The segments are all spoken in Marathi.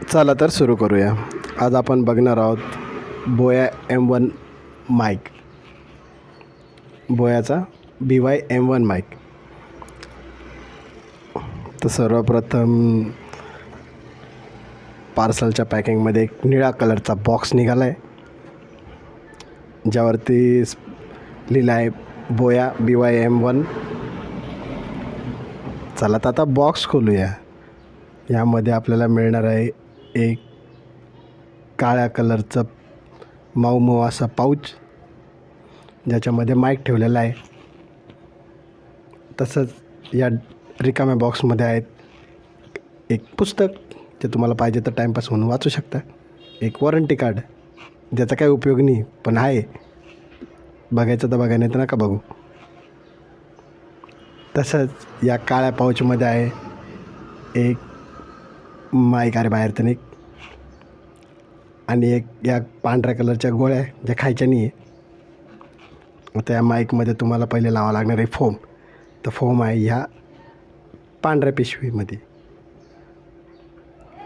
चला तर सुरू करूया. आज आपण बघणार आहोत बोया M1 माईक. बोयाचा BY-M1 mic. तर सर्वप्रथम पार्सलच्या पॅकिंगमध्ये एक निळा कलरचा बॉक्स निघाला आहे, ज्यावरती लिहिलं आहे बोया BY-M1. चला तर आता बॉक्स खोलूया. यामध्ये आपल्याला मिळणार आहे एक काळ्या कलरचं मऊ असा पाऊच, ज्याच्यामध्ये माईक ठेवलेला आहे. तसंच या रिकाम्या बॉक्समध्ये आहेत एक पुस्तक, जे तुम्हाला पाहिजे तर टाईमपास म्हणून वाचू शकता. एक वॉरंटी कार्ड, ज्याचा काही उपयोग नाही पण आहे, बघायचं तर बघा, नाही तर नका बघू. तसंच या काळ्या पाऊचमध्ये आहे एक माईक, अरे बाहेर तर नाही, आणि एक या पांढऱ्या कलरच्या गोळ्या, ज्या खायच्या नाही आहे. आता या माईकमध्ये तुम्हाला पहिले लावावं लागणार आहे फोम. तर फोम आहे ह्या पांढऱ्या पिशवीमध्ये.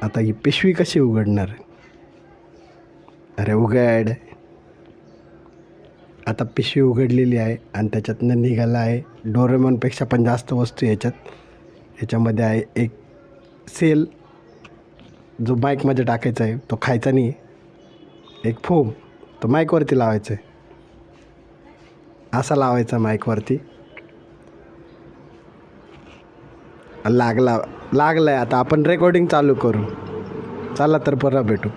आता ही पिशवी कशी उघडणार? अरे उघड. आता पिशवी उघडलेली आहे आणि त्याच्यातनं निघाला आहे डोरेमॉनपेक्षा पण जास्त वस्तू याच्यामध्ये आहे एक सेल, जो माईकमध्ये टाकायचा आहे, तो खायचा नाही. एक फोम, तो माईकवरती लावायचा आहे. असा लावायचा माईकवरती. लागला आहे. आता आपण रेकॉर्डिंग चालू करू. चला तर परत भेटू.